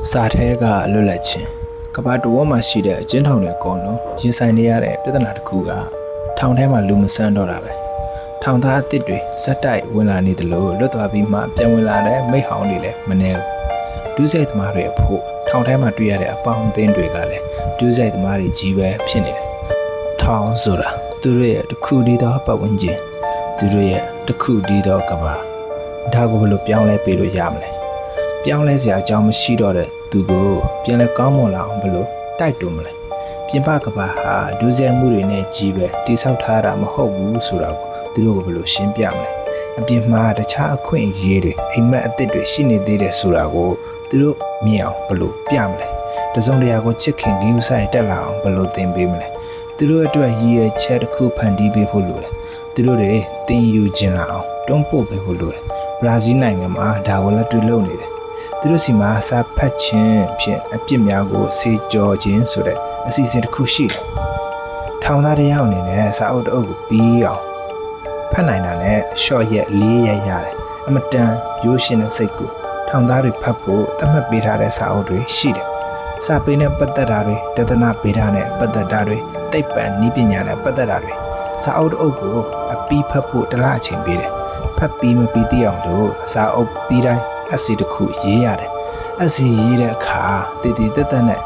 စာထဲကလွတ်လပ်ခြင်းကမ္ဘာတဝန်းမှာရှိတဲ့အကျဉ်းထောင်တွေအကုန်လုံးရင်ဆိုင်နေရတဲ့ပြဿနာတစ်ခုကထောင်ထဲမှာလူမဆန်းတော့တာပဲထောင်သားအစ်စ်တွေစက်တိုက်ဝင်လာနေတယ်လို့လွတ်သွားပြီးမှပြန်ဝင်လာတဲ့မိဟောင်းတွေလည်းမနေဘူးဒုစရိုက်သမားတွေအဖို့ထောင်ထဲမှာတွေ့ရတဲ့အပေါင်းအသင်းတွေကလည်းဒုစရိုက်သမားတွေကြီးပဲဖြစ်နေတယ်ထောင်ဆိုတာသူတို့ရဲ့တစ်ခုတည်းသောပတ်ဝန်းကျင်သူတို့ရဲ့တစ်ခုတည်းသောကမ္ဘာဒါကိုဘယ်လိုပြောင်းလဲပေးလို့ရမလဲပြောင်းလဲစရာအကြောင်းမရှိတော့တဲ့သူကိုပြန်လဲကောင်းမွန်လာအောင်ဘယ်လိုတိုက်တွန်းမလဲပြင်ပကမ္ဘာဟာဒုစရိုက်မှုတွေနဲ့ကြီးပဲတိဆောက်ထားတာမဟုတ်ဘူးဆိုတာကိုသူတို့ကဘယ်လိုရှင်းပြမလဲအပြင်မှာတခြားအခွင့်အရေးတွေအိမ်မက်အသစ်တွေရှိနေသေးတယ်ဆိုတာကိုသူတို့မြင်အောင်ဘယ်လိုပြမလဲတစုံတရာကိုချစ်ခင်ဂရုစိုက်တက်လာအောင်ဘယ်လိုသင်ပေးမလဲသူတို့အတွက်ရည်ရွယ်ချက်တစ်ခုဖန်တီးပေးဖို့လိုတယ်သူတို့တွေသင်ယူခြင်းလာအောင်တွန်းပို့ပေးဖို့လိုတယ်ဘရာဇီးနိုင်ငံမှာဒါကိုလက်တွေ့လုပ်နေတယ်သူတို့စီမှာစာဖတ်ခြင်းဖြင့်အပြစ်များကိုစေကြောခြင်းဆိုတဲ့အစီအစဉ်တစ်ခုရှိတယ်ထောင်သားတစ်ယောက်အနေနဲ့စာအုပ်တစ်အုပ်ကိုပြီးအောင်ဖတ်နိုင်တာနဲ့ရှော့ရက်၄ရက်ရတယ်အမတန်ရိုးရှင်းတဲ့စိတ်ကိုထောင်သားတွေဖတ်ဖို့သတ်မှတ်ပေးထားတဲ့စာအုပ်တွေရှိတယ်စာပေနဲ့ပတ်သက်တာတွေတဒနာပေတာနဲ့ပတ်သက်တာတွေသိပ္ပံနည်းပညာနဲ့ပတ်သက်တာတွေစာအုပ်တစ်အုပ်ကိုအပြီးဖတ်ဖို့တစ်လအချိန်ပေးတယ်ဖတ်ပြီးမပြီးသေးအောင်လို့စာအုပ်ပြီးတိုင်းအစီတစ်ခုရေးရတယ်အစီရေးတဲ့အခါတည်တည်တက်တက်နဲ့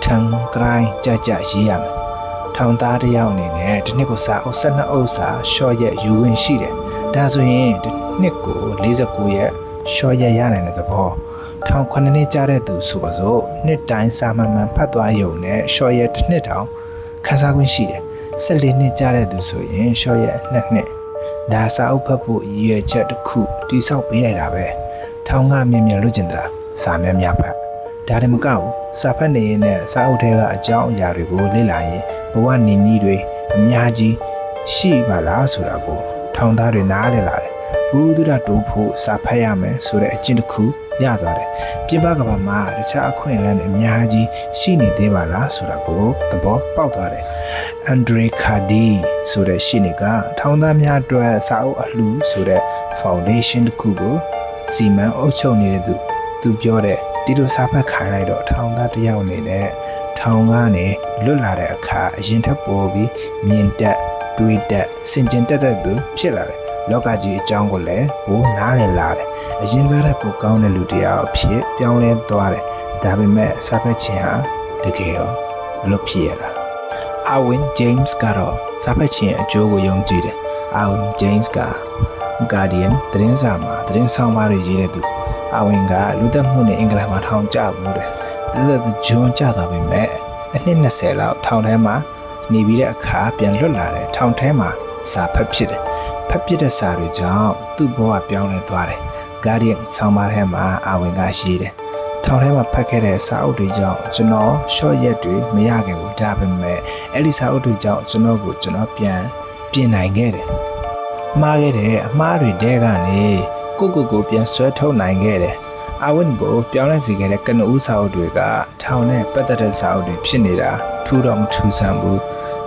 ထန်ဂရိုင်းကြကြရေးရမယ်ထောင်သားတစ်ယောက်အနေနဲ့ဒီနှစ်ကိုစာအုပ်12အုပ်စာရှော့ရက်ယူဝင်ရှိတယ်ဒါဆိုရင်ဒီနှစ်ကို49ရက်ရှော့ရက်ရနိုင်တဲ့သဘောထောင်9နှစ်ကြာတဲ့သူဆိုပါစို့နှစ်တိုင်းစာမှန်မှန်ဖတ်သွားရုံနဲ့ရှော့ရက်တစ်နှစ်တောင်ခန်းစားခွင့်ရှိတယ်14နှစ်ကြာတဲ့သူဆိုရင်ရှော့ရက်2နှစ်ဒါစာအုပ်ဖတ်ဖို့ရည်ရွယ်ချက်တစ်ခုတိဆောက်ပေးလိုက်တာပဲထောင်ကမြင်မြင်လွတ်ကျင်တာစာများများဖတ်ဒါတည်းမကဘူးစာဖတ်နေရင်နဲ့စာအုပ်ထဲကအကြောင်းအရာတွေကိုလေ့လာရင်ဘဝနေနည်းတွေအများကြီးရှိပါလားဆိုတာကိုထောင်သားတွေနားလည်လာတယ်ဘုဒ္ဓတိုးဖို့စာဖတ်ရမယ်ဆိုတဲ့အကျင့်တစ်ခုရသွားတယ်ပြင်ပကမ္ဘာမှာတခြားအခွင့်အလမ်းတွေအများကြီးရှိနေသေးပါလားဆိုတာကိုသဘောပေါက်သွားတယ်အန်ဒရေကာဒီဆိုတဲ့ရှင်းနေကထောင်သားများအတွက်စာအုပ်အလှူဆိုတဲ့ foundation တစ်ခုကိုစီမံအုပ်ချုပ်နေတဲ့သူပြောတဲ့ဒီလိုစာဖတ်ခိုင်းလိုက်တော့ထောင်သားတစ်ယောက်အနေနဲ့ထောင်ကနေလွတ်လာတဲ့အခါအရင်ထပ်ပေါ်ပြီးမြင်တက်တွေးတက်စင်ကျင်တက်တဲ့သူဖြစ်လာတယ်လောကကြီးအကြောင်းကိုလည်းဘိုးနားလည်လာတယ်အရင်ကတည်းကပိုကောင်းတဲ့လူတစ်ယောက်အဖြစ်ပြောင်းလဲသွားတယ်ဒါပေမဲ့စာဖတ်ခြင်းဟာတကယ်ရောမလို့ဖြစ်ရလားအာဝင်ဂျိမ်းစ်ကတော့စာဖတ်ခြင်းအကျိုးကိုယုံကြည်တယ်အာဝင်ဂျိမ်းစ်ကGuardian သတင်းစာမှာသတင်းဆောင်ပါတွေရေးတဲ့သူအဝင်ကလူသက်မှုနဲ့အင်္ဂလန်မှာထောင်ကျဘူးတဲ့ဂျွန်ကျသွားပြီမဲ့အနှစ်20လောက်ထောင်ထဲမှာနေပြီးတဲ့အခါပြန်လွတ်လာတယ်ထောင်ထဲမှာစာဖတ်ဖြစ်တယ်ဖတ်ဖြစ်တဲ့စာတွေကြောင့်သူ့ဘဝပြောင်းလဲသွားတယ် Guardian ဆောင်ပါထဲမှာအဝင်ကရေးတယ်ထောင်ထဲမှာဖတ်ခဲ့တဲ့စာအုပ်တွေကြောင့်ကျွန်တော်ရှော့ရက်တွေမရခဲ့ဘူးဒါပေမဲ့အဲ့ဒီစာအုပ်တွေကြောင့်ကျွန်တော်ပြန်ပြင်နိုင်ခဲ့တယ်မှားခဲ့တဲ့အမှားတွေတဲကနေကိုပြန်ဆွဲထုတ်နိုင်ခဲ့တယ်အဝင်းကိုပြောင်းလဲစေခဲ့တဲ့ကနဦးစာအုပ်တွေကထောင်နဲ့ပတ်သက်တဲ့စာအုပ်တွေဖြစ်နေတာထူတော့မထူဆန်းဘူး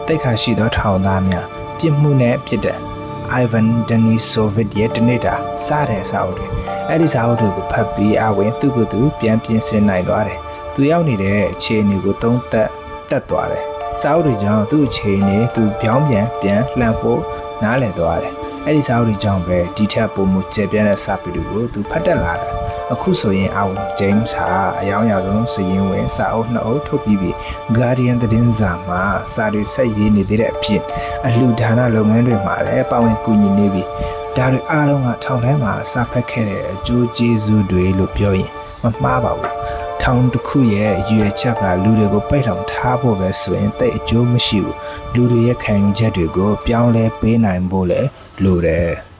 တိတ်ခါရှိသောထောင်သားများပြစ်မှုနဲ့ပြစ်တဲ့ Ivan Denisovich ရဲ့တနေ့တာစတဲ့စာအုပ်တွေအဲ့ဒီစာအုပ်တွေကိုဖတ်ပြီးအဝင်းသူ့ကိုယ်သူပြန်ပြင်ဆင်နိုင်သွားတယ်သူရောက်နေတဲ့အခြေအနေကိုသုံးသပ်တက်သွားတယ်စာအုပ်တွေကြောင့်သူ့အခြေအနေသူပြောင်းပြန်လှန်ဖို့နားလည်သွားတယ်အဲ့ဒီစာအုပ်တွေကြောင့်ပဲဒီထက်ပိုမိုကျယ်ပြန့်တဲ့စာပေတွေကိုသူဖတ်တတ်လာတယ်အခုဆိုရင်အာဝန်ဂျိမ်းစ်ဟာအယောင်ရဆုံးစည်ရင်ဝင်စာအုပ်2အုပ်ထုတ်ပြီးပြီ Guardian သတင်းစာမှာစာတွေဆက်ရေးနေသေးတဲ့အဖြစ်အလှူဒါနလုပ်ငန်းတွေမှာလည်းပါဝင်ကူညီနေပြီဒါတွေအားလုံးကထောင်ထဲမှာစာဖတ်ခဲ့တဲ့အကျိုးကျေးဇူးတွေလို့ပြောရင်မမှားပါဘူးထောင်တစ်ခုရဲ့ရည်ရွယ်ချက်ကလူတွေကိုပိတ်ထောင်ထားဖို့ပဲဆိုရင်တိတ်အကျိုးမရှိဘူးလူတွေရဲ့ခံယူချက်တွေကိုပြောင်းလဲပေးနိုင်ဖို့လည်းလိုတယ်